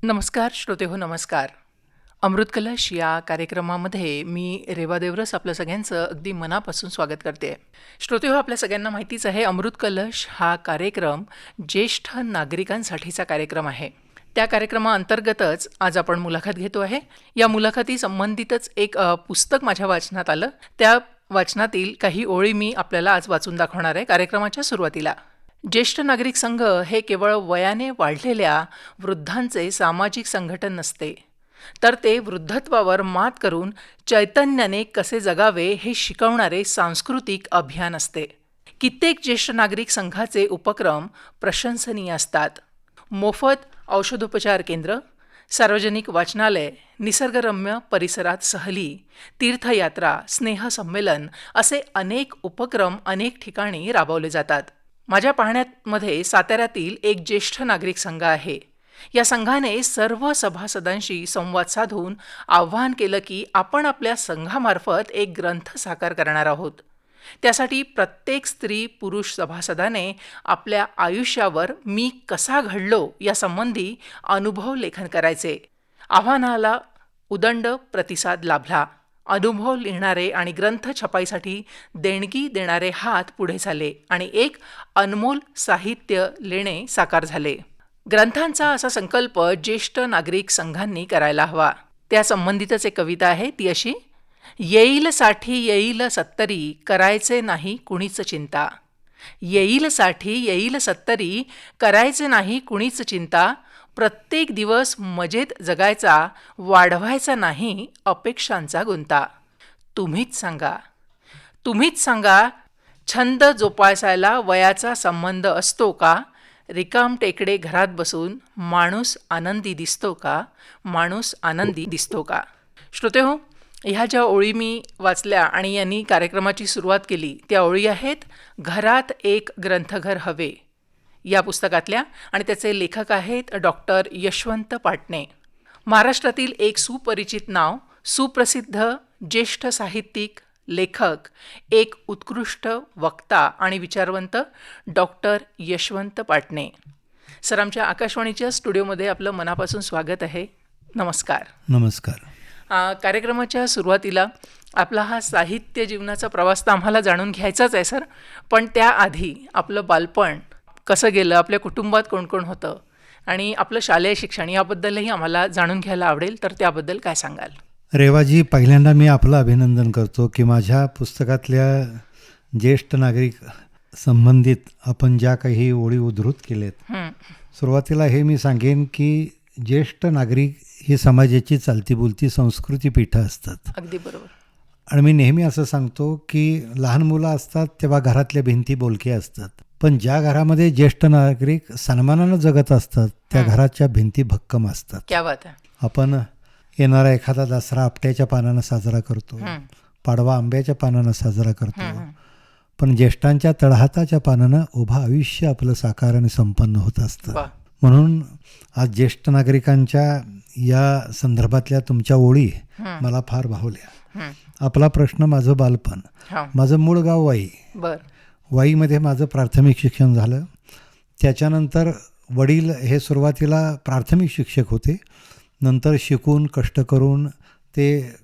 नमस्कार श्रोते हो, नमस्कार. अमृत कलश या कार्यक्रमामध्ये मी रेवा देवरस आपल्या सगळ्यांचं अगदी मनापासून स्वागत करते. श्रोते हो, आपल्या सगळ्यांना माहितीच आहे, अमृत कलश हा कार्यक्रम ज्येष्ठ नागरिकांसाठीचा कार्यक्रम आहे. त्या कार्यक्रमाअंतर्गतच आज आपण मुलाखत घेतो आहे. या मुलाखती संबंधितच एक पुस्तक माझ्या वाचनात आलं. त्या वाचनातील काही ओळी मी आपल्याला आज वाचून दाखवणार आहे कार्यक्रमाच्या सुरुवातीला. ज्येष्ठ नागरिक संघ हे केवळ वयाने वाढलेल्या वृद्धांचे सामाजिक संघटन नसते, तर ते वृद्धत्वावर मात करून चैतन्याने कसे जगावे हे शिकवणारे सांस्कृतिक अभियान असते. कित्येक ज्येष्ठ नागरिक संघाचे उपक्रम प्रशंसनीय असतात. मोफत औषधोपचार केंद्र, सार्वजनिक वाचनालय, निसर्गरम्य परिसरात सहली, तीर्थयात्रा, स्नेहसंमेलन असे अनेक उपक्रम अनेक ठिकाणी राबवले जातात. माझ्या पाहण्यामध्ये साताऱ्यातील एक ज्येष्ठ नागरिक संघ आहे. या संघाने सर्व सभासदांशी संवाद साधून आवाहन केलं की आपण आपल्या संघामार्फत एक ग्रंथ साकार करणार आहोत. त्यासाठी प्रत्येक स्त्री पुरुष सभासदाने आपल्या आयुष्यावर मी कसा घडलो यासंबंधी अनुभव लेखन करायचे. आव्हानाला उदंड प्रतिसाद लाभला. अनुभव लिहिणारे आणि ग्रंथ छपाईसाठी देणगी देणारे हात पुढे झाले आणि एक अनमोल साहित्य लेणे साकार झाले. ग्रंथांचा असा संकल्प ज्येष्ठ नागरिक संघांनी करायला हवा. त्यासंबंधितच एक कविता आहे, ती अशी: येईल साठी येईल सत्तरी, करायचे नाही कुणीच चिंता. येईल साठी येईल सत्तरी, करायचे नाही कुणीच चिंता. प्रत्येक दिवस मजेत जगायचा, वाढवायचा नाही अपेक्षांचा गुंता. तुम्हीच सांगा, तुम्हीच सांगा, छंद जोपासायला वयाचा संबंध असतो का? रिकाम टेकडे घरात बसून माणूस आनंदी दिसतो का? माणूस आनंदी दिसतो का? श्रोते हो, ह्या ज्या ओळी मी वाचल्या आणि यांनी कार्यक्रमाची सुरुवात केली त्या ओळी आहेत घरात एक ग्रंथघर हवे या पुस्तकातल्या, आणि त्याचे लेखक आहेत डॉक्टर यशवंत पाटणे. महाराष्ट्रातील एक सुपरिचित नाव, सुप्रसिद्ध ज्येष्ठ साहित्यिक, लेखक, एक उत्कृष्ट वक्ता आणि विचारवंत डॉक्टर यशवंत पाटणे. सर, आमच्या आकाशवाणीच्या स्टुडिओमध्ये आपलं मनापासून स्वागत आहे. नमस्कार. नमस्कार. कार्यक्रमाच्या सुरुवातीला आपला हा साहित्य जीवनाचा प्रवास तर आम्हाला जाणून घ्यायचाच आहे सर, पण त्याआधी आपलं बालपण कसं गेलं, आपल्या कुटुंबात कोण कोण होतं आणि आपलं शालेय शिक्षण याबद्दलही आम्हाला जाणून घ्यायला आवडेल, तर त्याबद्दल काय सांगाल? रेवाजी, पहिल्यांदा मी आपलं अभिनंदन करतो की माझ्या पुस्तकातल्या ज्येष्ठ नागरिक संबंधित आपण ज्या काही ओळी उद्धृत केलेत, सुरुवातीला हे मी सांगेन की ज्येष्ठ नागरिक ही समाजाची चालती बोलती संस्कृती पीठं असतात. अगदी बरोबर. आणि मी नेहमी असं सांगतो की लहान मुलं असतात तेव्हा घरातल्या भिंती बोलक्या असतात, पण ज्या घरामध्ये ज्येष्ठ नागरिक सन्मानानं जगत असतात त्या घराच्या भिंती भक्कम असतात. क्या बात आहे. आपण येणारा एखादा दसरा आपट्याच्या पानानं साजरा करतो, पाडवा आंब्याच्या पानानं साजरा करतो, पण ज्येष्ठांच्या तळहाताच्या पानानं उभं आयुष्य आपलं साकार आणि संपन्न होत असतं. म्हणून आज ज्येष्ठ नागरिकांच्या या संदर्भातल्या तुमच्या ओळी मला फार भावल्या. आपला प्रश्न, माझं बालपण. माझं मूळ गाव वाई. वाईमध्ये माझं प्राथमिक शिक्षण झालं. त्याच्यानंतर वडील हे सुरुवातीला प्राथमिक शिक्षक होते, नंतर शिकून कष्ट करून ते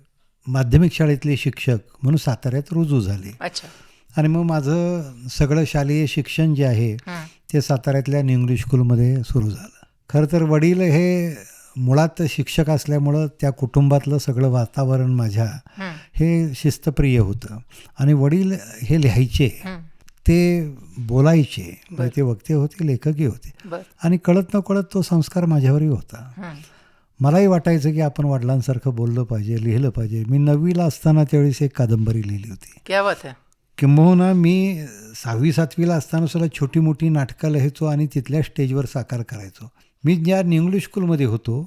माध्यमिक शाळेतले शिक्षक म्हणून साताऱ्यात रुजू झाले. आणि मग माझं सगळं शालेय शिक्षण जे आहे ते साताऱ्यातल्या इंग्लिश स्कूलमध्ये सुरू झालं. खरं तर वडील हे मुळात शिक्षक असल्यामुळं त्या कुटुंबातलं सगळं वातावरण माझ्या हे शिस्तप्रिय होतं. आणि वडील हे लिहायचे, ते बोलायचे, ते वक्ते होते, लेखकही होते, आणि कळत न कळत तो संस्कार माझ्यावरही होता. मलाही वाटायचं की आपण वडिलांसारखं बोललं पाहिजे, लिहिलं पाहिजे. मी 9वीला असताना त्यावेळेस एक कादंबरी लिहिली होती. क्या बात आहे. किंबहुना मी 6वी-7वीला असताना सुद्धा छोटी मोठी नाटकं लिहायचो आणि तिथल्या स्टेजवर साकार करायचो. मी ज्या इंग्लिश स्कूलमध्ये होतो,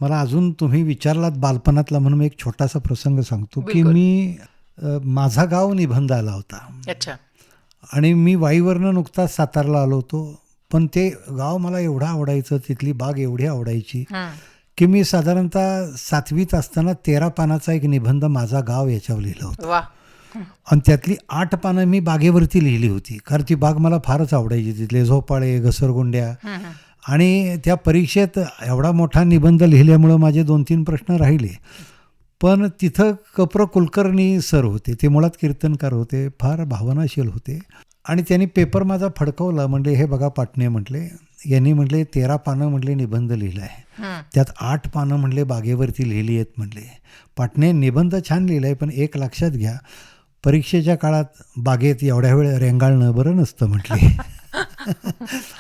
मला अजून तुम्ही विचारलात बालपणातला म्हणून एक छोटासा प्रसंग सांगतो की मी माझा गाव निबंध आला होता आणि मी वाईवरनं नुकताच सातारला आलो होतो, पण ते गाव मला एवढं आवडायचं, तिथली बाग एवढी आवडायची की मी साधारणतः 7वीत असताना 13 पानाचा एक निबंध माझा गाव याच्यावर लिहिलं होतं. आणि त्यातली 8 पानं मी बागेवरती लिहिली होती, कारण ती बाग मला फारच आवडायची. तिथले झोपाळे, घसरगुंड्या आणि त्या परीक्षेत एवढा मोठा निबंध लिहिल्यामुळं माझे 2-3 प्रश्न राहिले. पण तिथं कप्र कुलकर्णी सर होते, ते मुळात कीर्तनकार होते, फार भावनाशील होते आणि त्यांनी पेपर माझा फडकवला. म्हणले, हे बघा पाटणे, म्हटले, यांनी म्हटले 13 पानं म्हटले निबंध लिहिला आहे, त्यात 8 पानं म्हटले बागेवरती लिहिली आहेत. म्हटले, पाटणे निबंध छान लिहिला आहे, पण एक लक्षात घ्या, परीक्षेच्या काळात बागेत एवढ्या वेळ रेंगाळणं बरं नसतं म्हटले.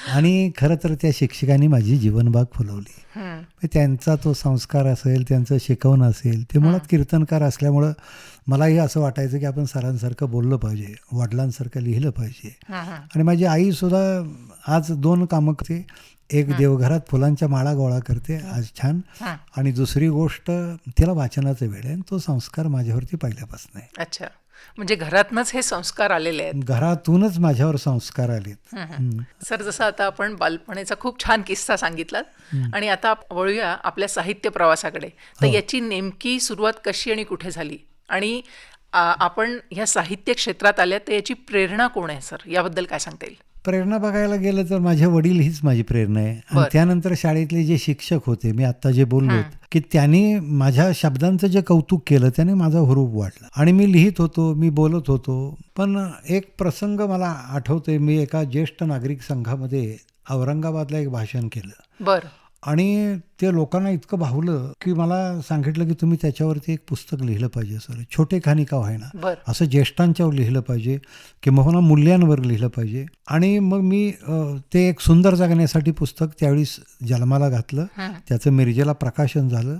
आणि खरं तर त्या शिक्षकांनी माझी जीवनबाग फुलवली. त्यांचा तो संस्कार असेल, त्यांचं शिकवणं असेल, ते मुळात कीर्तनकार असल्यामुळं मलाही असं वाटायचं की आपण सरांसारखं बोललं पाहिजे, वडिलांसारखं लिहिलं पाहिजे. आणि माझी आईसुद्धा आज 2 कामं करते. एक देवघरात फुलांच्या माळा गोळा करते आज छान, आणि दुसरी गोष्ट तिला वाचनाचा वेळ आहे, आणि तो संस्कार माझ्यावरती पहिल्यापासून आहे. अच्छा, म्हणजे घरातनंच हे संस्कार आलेले आहेत. घरातूनच माझ्यावर संस्कार आलेत. सर, जसं आता आपण बालपणीचा खूप छान किस्सा सांगितलात आणि आता वळूया आपल्या साहित्य प्रवासाकडे. तर याची नेमकी सुरुवात कशी आणि कुठे झाली, आणि आपण ह्या साहित्य क्षेत्रात आल्या तर याची प्रेरणा कोण आहे सर, याबद्दल काय सांगता येईल? प्रेरणा बघायला गेलं तर माझे वडील हीच माझी प्रेरणा आहे. आणि त्यानंतर शाळेतले जे शिक्षक होते, मी आत्ता जे बोललो, की त्यांनी माझ्या शब्दांचं जे कौतुक केलं, त्याने माझा हुरूप वाढला आणि मी लिहित होतो, मी बोलत होतो. पण एक प्रसंग मला आठवतोय, मी एका ज्येष्ठ नागरिक संघामध्ये औरंगाबादला एक भाषण केलं. बरं. आणि ते लोकांना इतकं भावलं की मला सांगितलं की तुम्ही त्याच्यावरती एक पुस्तक लिहिलं पाहिजे सर, छोटे खाणी का होईना, असं ज्येष्ठांच्यावर लिहिलं पाहिजे किंवा मूल्यांवर लिहिलं पाहिजे. आणि मग मी ते एक सुंदर जगण्यासाठी पुस्तक त्यावेळी जन्माला घातलं, त्याचं मिरजेला प्रकाशन झालं.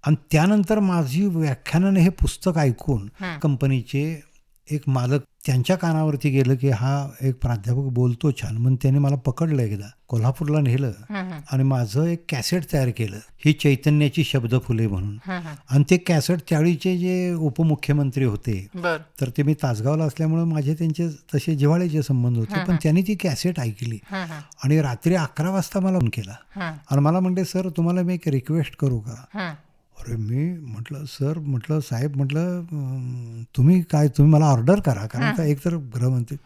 आणि त्यानंतर माझी व्याख्यानाने हे पुस्तक ऐकून कंपनीचे एक मालक, त्यांच्या कानावरती गेलं की हा एक प्राध्यापक बोलतो छान, म्हणून त्याने मला पकडलं, एकदा कोल्हापूरला नेलं आणि माझं एक कॅसेट तयार केलं, ही चैतन्याची शब्द फुले म्हणून. आणि ते कॅसेट त्यावेळीचे जे उपमुख्यमंत्री होते, तर ते मी तासगावला असल्यामुळे माझे त्यांचे तसे जिव्हाळ्याचे संबंध होते, पण त्यांनी ती कॅसेट ऐकली आणि रात्री 11 वाजता मला फोन केला आणि मला म्हणले, सर तुम्हाला मी एक रिक्वेस्ट करू का? अरे मी म्हटलं, सर म्हटलं, साहेब म्हटलं, तुम्ही मला ऑर्डर करा, कारण का एक तर गृहमंत्री.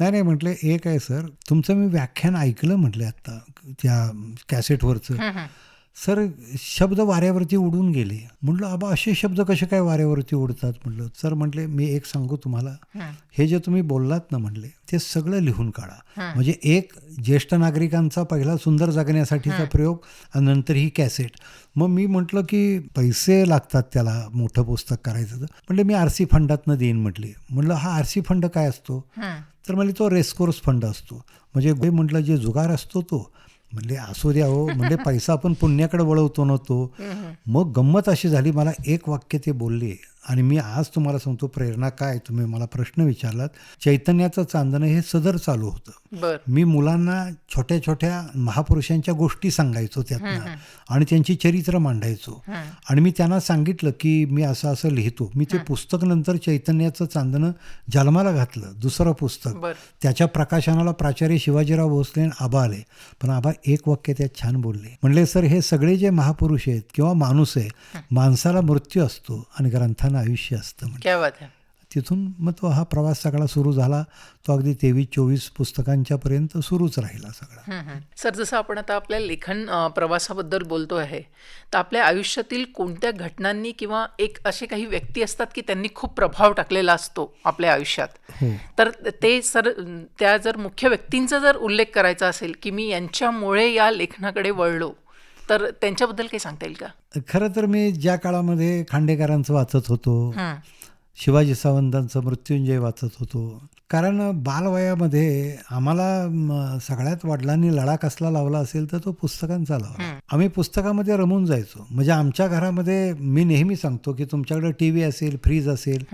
नाही म्हटले, एक आहे सर, तुमचं मी व्याख्यान ऐकलं म्हटलं आत्ता त्या कॅसेटवरचं, सर शब्द वाऱ्यावरती उडून गेले. म्हटलं, आबा असे शब्द कसे काय वाऱ्यावरती उडतात? म्हटलं, सर म्हटले, मी एक सांगू तुम्हाला, हे जे तुम्ही बोललात ना म्हटले, ते सगळं लिहून काढा. म्हणजे एक ज्येष्ठ नागरिकांचा पहिला सुंदर जगण्यासाठीचा प्रयोग आणि नंतर ही कॅसेट. मग मी म्हटलं की पैसे लागतात त्याला मोठं पुस्तक करायचं, तर म्हटलं मी RC फंडातनं देईन म्हटले. म्हटलं, हा RC फंड काय असतो? तर म्हणजे तो रेसकोर्स फंड असतो, म्हणजे म्हटलं जे जुगार असतो तो. म्हणले, असू द्या हो, म्हणजे पैसा आपण पुण्याकडे वळवतो ना तो. मग गंमत अशी झाली, मला एक वाक्य ते बोलले आणि मी आज तुम्हाला सांगतो प्रेरणा काय. तुम्ही मला प्रश्न विचारलात, चैतन्याचं चांदणं हे सदर चालू होतं. मी मुलांना छोट्या छोट्या महापुरुषांच्या गोष्टी सांगायचो त्यातनं आणि त्यांची चरित्र मांडायचो. आणि मी त्यांना सांगितलं की मी असं असं लिहितो. मी ते पुस्तक नंतर चैतन्याचं चांदणं जन्माला घातलं, दुसरं पुस्तक. त्याच्या प्रकाशनाला प्राचार्य शिवाजीराव भोसले आबा आले, पण आबा एक वाक्य त्यात छान बोलले. म्हणले, सर हे सगळे जे महापुरुष आहेत किंवा माणूस आहे, माणसाला मृत्यू असतो आणि ग्रंथांना आयुष्य असतं. तिथून मग तो हा प्रवास सगळा सुरू झाला. तो अगदी 23-24 पुस्तकांच्या पर्यंत सुरूच राहिला सगळा. सर, जसं आपण आता आपल्या लेखन प्रवासाबद्दल बोलतो आहे, तर आपल्या आयुष्यातील कोणत्या घटनांनी किंवा एक असे काही व्यक्ती असतात की त्यांनी खूप प्रभाव टाकलेला असतो आपल्या आयुष्यात, तर ते सर त्या जर मुख्य व्यक्तींचा जर उल्लेख करायचा असेल की मी यांच्यामुळे या लेखनाकडे वळलो, तर त्यांच्याबद्दल काही सांगता येईल का? खरं तर मी ज्या काळामध्ये खांडेकरांचं वाचत होतो, शिवाजी सावंतांचं मृत्युंजय वाचत होतो, कारण बालवयामध्ये आम्हाला सगळ्यात वडिलांनी लळा कसला लावला असेल तर तो पुस्तकांचा लावला. आम्ही पुस्तकामध्ये रमून जायचो. म्हणजे आमच्या घरामध्ये मी नेहमी सांगतो की तुमच्याकडे TV असेल, फ्रीज असेल,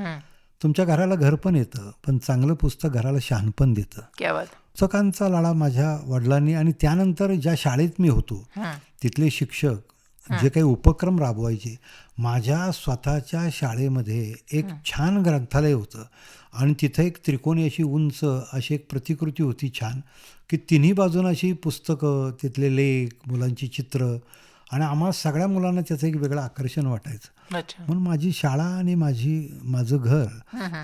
तुमच्या घराला घर पण येतं, पण चांगलं पुस्तक घराला शहाणपण देतं. पुस्तकांचा लळा माझ्या वडिलांनी, आणि त्यानंतर ज्या शाळेत मी होतो तिथले शिक्षक जे काही उपक्रम राबवायचे, माझ्या स्वतःच्या शाळेमध्ये एक छान ग्रंथालय होतं आणि तिथं एक त्रिकोणी अशी उंच अशी एक प्रतिकृती होती छान, की तिन्ही बाजून अशी पुस्तकं, तिथले लेख, मुलांची चित्र आणि आम्हा सगळ्या मुलांना त्याचं एक वेगळं आकर्षण वाटायचं. अच्छा. म्हणून माझी शाळा आणि माझं घर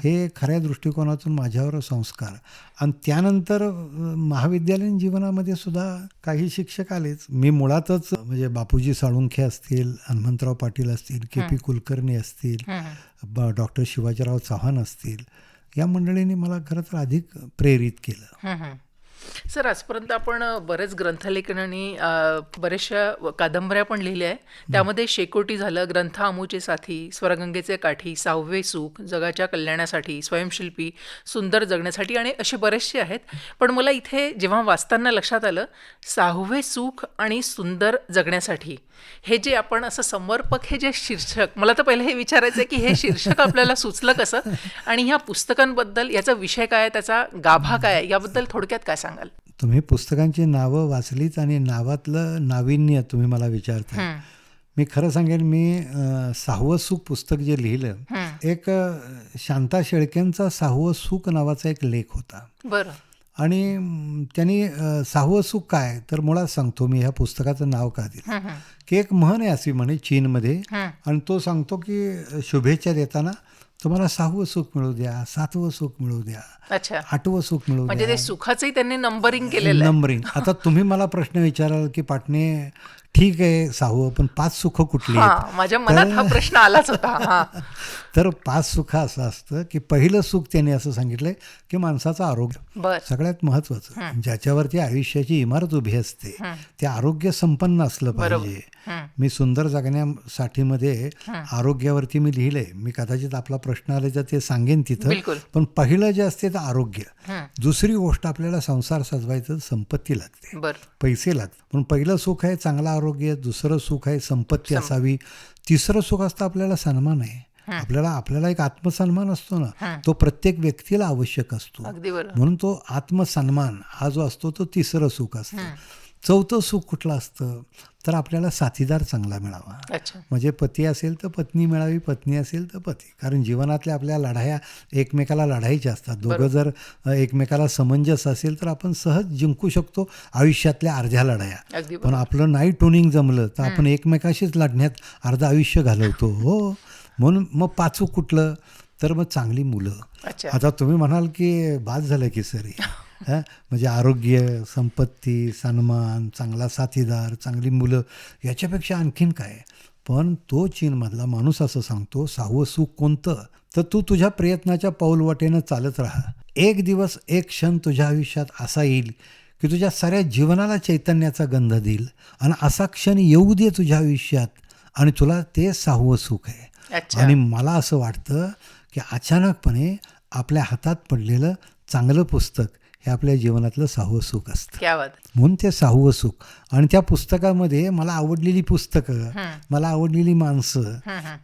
हे खऱ्या दृष्टिकोनातून माझ्यावर संस्कार. आणि त्यानंतर महाविद्यालयीन जीवनामध्ये सुद्धा काही शिक्षक आलेच. मी मुळातच म्हणजे बापूजी साळुंखे असतील, हनुमंतराव पाटील असतील, KP कुलकर्णी असतील, डॉक्टर शिवाजीराव चव्हाण असतील, या मंडळींनी मला खरं तर अधिक प्रेरित केलं. सर, आजपर्यंत आपण बरेच ग्रंथलेखनाने बऱ्याचशा कादंबऱ्या पण लिहिल्या आहे. त्यामध्ये शेकोटी झालं, ग्रंथ आमुचे साथी, स्वरगंगेचे काठी, 6वे सुख, जगाच्या कल्याणासाठी, स्वयंशिल्पी, सुंदर जगण्यासाठी आणि असे बरेचसे आहेत. पण मला इथे जेव्हा वाचताना लक्षात आलं, 6वे सुख आणि सुंदर जगण्यासाठी हे जे आपण असं समर्पक हे जे शीर्षक, मला तर पहिले हे विचारायचं आहे की हे शीर्षक आपल्याला सुचलं कसं आणि ह्या पुस्तकांबद्दल, याचा विषय काय, त्याचा गाभा काय, याबद्दल थोडक्यात काय सांगाल? तुम्ही पुस्तकांची नावं वाचलीत आणि नावातलं नाविन्य तुम्ही मला विचारता. मी खरं सांगेन, मी 6वं सुख पुस्तक जे लिहिलं, एक शांता शेळकेंचा 6वं सुख नावाचा एक लेख होता. बरं. आणि त्यांनी 6वं सुख काय, तर मुळात सांगतो मी ह्या पुस्तकाचं नाव का दिलं, की एक म्हण आहे अशी म्हणे चीनमध्ये, आणि तो सांगतो की शुभेच्छा देताना तुम्हाला 6वं सुख मिळू द्या, 7वं सुख मिळू द्या, अच्छा. 8वं सुख मिळू म्हणजे द्या. ते सुखाचंही त्यांनी नंबरिंग केलेलं आहे. नंबरिंग. आता तुम्ही मला प्रश्न विचाराल की पाटणे, ठीक आहे 6वं, पण 5 सुख कुठली आहेत? माझ्या मनात हा प्रश्न आलाच होता. तर 5 सुख असं असतं की पहिलं सुख त्यांनी असं सांगितलंय की माणसाचं आरोग्य सगळ्यात महत्वाचं, ज्याच्यावरती आयुष्याची इमारत उभी असते, ते आरोग्य संपन्न असलं पाहिजे. मी सुंदर जगण्यासाठी मध्ये आरोग्यावरती मी लिहिलंय. मी कदाचित आपला प्रश्न आला तर ते सांगेन तिथं. पण पहिलं जे असते ते आरोग्य. दुसरी गोष्ट, आपल्याला संसार सजवायचं संपत्ती लागते, पैसे लागतात. पण पहिलं सुख आहे चांगलं आरोग्य, दुसरं सुख आहे संपत्ती असावी, तिसरं सुख असतं आपल्याला सन्मान आहे. आपल्याला एक आत्मसन्मान असतो ना, तो प्रत्येक व्यक्तीला आवश्यक असतो. म्हणून तो आत्मसन्मान हा जो असतो तो तिसरं सुख असतं. चौथं सुख कुठलं असतं, तर आपल्याला साथीदार चांगला मिळावा. म्हणजे पती असेल तर पत्नी मिळावी, पत्नी असेल तर पती. कारण जीवनातल्या आपल्या लढाया एकमेकाला लढायच्या असतात. दोघं जर एकमेकाला समंजस असेल तर आपण सहज जिंकू शकतो आयुष्यातल्या अर्ध्या लढाया. पण आपलं नाही टोनिंग जमलं तर आपण एकमेकाशीच लढण्यात अर्ध आयुष्य घालवतो. हो, म्हणून मग 5वं कुठलं, तर मग चांगली मुलं. आता तुम्ही म्हणाल की बाद झालं की सर, म्हणजे आरोग्य, संपत्ती, सन्मान, चांगला साथीदार, चांगली मुलं, याच्यापेक्षा आणखीन काय? पण तो चीनमधला माणूस असं सांगतो, 6वं सुख कोणतं, तर तू तुझ्या प्रयत्नाच्या पाऊलवाटेनं चालत राहा. एक दिवस, एक क्षण तुझ्या आयुष्यात असा येईल की तुझ्या साऱ्या जीवनाला चैतन्याचा गंध देईल, आणि असा क्षण येऊ दे तुझ्या आयुष्यात आणि तुला ते 6वं सुख आहे. आणि मला असं वाटतं की अचानकपणे आपल्या हातात पडलेलं चांगलं पुस्तक हे आपल्या जीवनातलं 6वं सुख असतं. म्हणून ते 6वं सुख. आणि त्या पुस्तकामध्ये मला आवडलेली पुस्तकं, मला आवडलेली माणसं,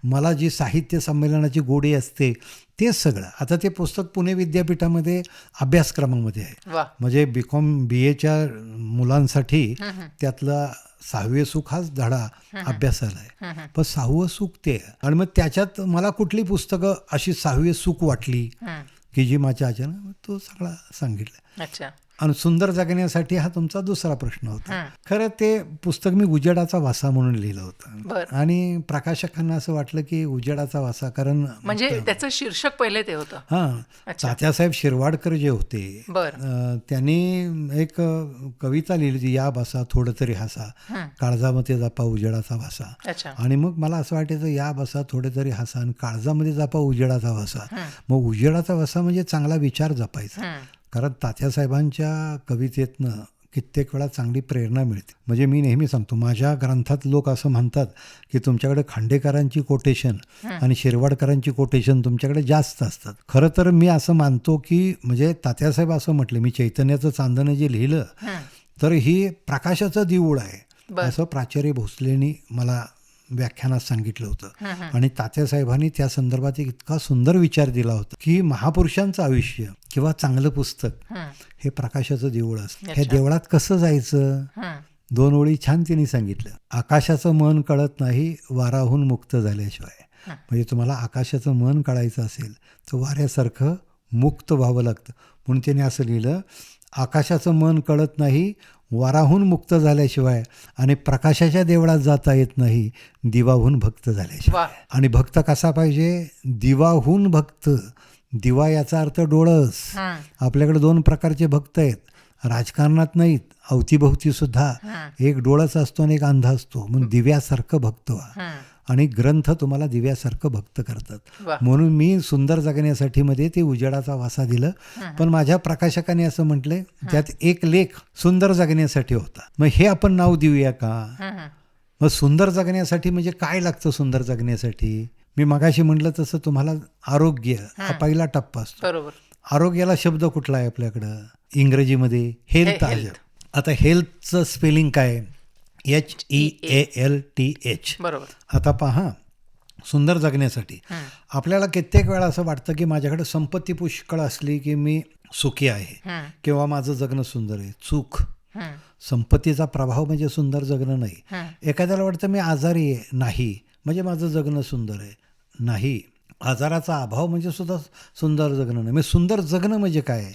मला जी साहित्य संमेलनाची गोडी असते, ते सगळं. आता ते पुस्तक पुणे विद्यापीठामध्ये अभ्यासक्रमामध्ये आहे. म्हणजे BCom BAच्या मुलांसाठी त्यातला 6वे सुख हाच धडा अभ्यासाला आहे. पण 6वं सुख ते. आणि मग त्याच्यात मला कुठली पुस्तकं अशी 6वे सुख वाटली की जी माझ्या अचानक तो सगळा सांगितलं. आणि सुंदर जगण्यासाठी हा तुमचा दुसरा प्रश्न होता. खरं ते पुस्तक मी उजेडाचा वासा म्हणून लिहिलं होतं, आणि प्रकाशकांना असं वाटलं की उजेडाचा वासा, कारण म्हणजे त्याचं शीर्षक पहिले ते होतं. तात्यासाहेब शिरवाडकर जे होते, त्यांनी एक कविता लिहिली होती, या बसा थोडं तरी हसा, काळजामध्ये जपा उजेडाचा वासा. आणि मग मला असं वाटायचं, या बसा थोडं तरी हसा आणि काळजामध्ये जपा उजेडाचा वासा. मग उजेडाचा वासा म्हणजे चांगला विचार जपायचा. कारण तात्यासाहेबांच्या कवितेतनं कित्येक वेळा चांगली प्रेरणा मिळते. म्हणजे मी नेहमी सांगतो, माझ्या ग्रंथात लोक असं म्हणतात की तुमच्याकडे खांडेकरांची कोटेशन आणि शिरवाडकरांची कोटेशन तुमच्याकडे जास्त असतात. खरं तर मी असं मानतो की, म्हणजे तात्यासाहेब असं म्हटले, मी चैतन्याचं चांदणं जे लिहिलं तर ही प्रकाशाचं देऊळ आहे, असं प्राचार्य भोसलेंनी मला व्याख्यानात सांगितलं होतं. आणि तात्यासाहेबांनी त्या संदर्भात एक इतका सुंदर विचार दिला होता की महापुरुषांचं आयुष्य किंवा चांगलं पुस्तक हे प्रकाशाचं देऊळ असतं. ह्या देवळात कसं जायचं, 2 ओळी छान तिने सांगितलं. आकाशाचं मन कळत नाही वाराहून मुक्त झाल्याशिवाय. म्हणजे तुम्हाला आकाशाचं मन कळायचं असेल तर वाऱ्यासारखं मुक्त व्हावं लागतं. म्हणून त्याने असं लिहिलं, आकाशाचं मन कळत नाही वराहून मुक्त झाल्याशिवाय आणि प्रकाशाच्या देवळात जाता येत नाही दिवाहून भक्त झाल्याशिवाय. वा. आणि भक्त कसा पाहिजे? दिवाहून भक्त. दिवा याचा अर्थ डोळस. आपल्याकडे 2 प्रकारचे भक्त आहेत, राजकारणात नाहीत, अवतीभोवती सुद्धा. एक डोळस असतो आणि एक अंधा असतो. मग दिव्यासारखं भक्त व्हा. आणि ग्रंथ तुम्हाला दिव्यासारखं भक्त करतात. वा. म्हणून मी सुंदर जगण्यासाठी मध्ये ते उजेडाचा वासा दिलं. पण माझ्या प्रकाशकाने असं म्हटलंय त्यात एक लेख सुंदर जगण्यासाठी होता. मग हे आपण नाव देऊया का? मग सुंदर जगण्यासाठी म्हणजे काय लागतं? सुंदर जगण्यासाठी मी मगाशी म्हटलं तसं तुम्हाला आरोग्य हा पहिला टप्पा असतो. बरोबर. आरोग्याला शब्द कुठला आहे आपल्याकडं? इंग्रजीमध्ये हेल्थ आहे. आता हेल्थचं स्पेलिंग काय? HEALTH. बरोबर. आता पहा, सुंदर जगण्यासाठी आपल्याला कित्येक वेळा असं वाटतं की माझ्याकडे संपत्ती पुष्कळ असली की मी सुखी आहे किंवा माझं जगणं सुंदर आहे. चूक. संपत्तीचा प्रभाव म्हणजे सुंदर जगणं नाही. एखाद्याला वाटतं मी आजारी आहे, नाही म्हणजे माझं जगणं सुंदर आहे, नाही. आजाराचा अभाव म्हणजे सुद्धा सुंदर जगणं नाही. म्हणजे सुंदर जगणं म्हणजे काय?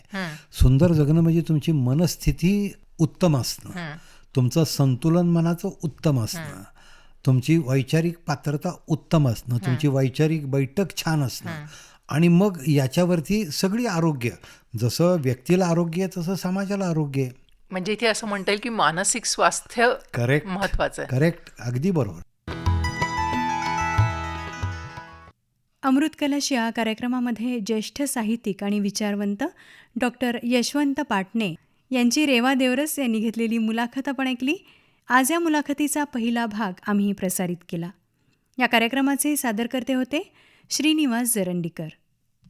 सुंदर जगणं म्हणजे तुमची मनस्थिती उत्तम असणं, तुमचं संतुलन मनाचं उत्तम असणं, तुमची वैचारिक पात्रता उत्तम असणं, तुमची वैचारिक बैठक छान असणं. आणि मग याच्यावरती सगळी आरोग्य, जसं व्यक्तीला आरोग्य आहे तसं समाजाला आरोग्य आहे. म्हणजे इथे असं म्हणता येईल की मानसिक स्वास्थ्य करेक्ट. महत्वाचं आहे. करेक्ट. अगदी बरोबर. अमृत कलश या कार्यक्रमामध्ये ज्येष्ठ साहित्यिक आणि विचारवंत डॉक्टर यशवंत पाटणे यांची रेवा देवरस यांनी घेतलेली मुलाखत आपण ऐकली. आज या मुलाखतीचा पहिला भाग आम्ही प्रसारित केला. या कार्यक्रमाचे सादरकर्ते होते श्रीनिवास जरंडीकर.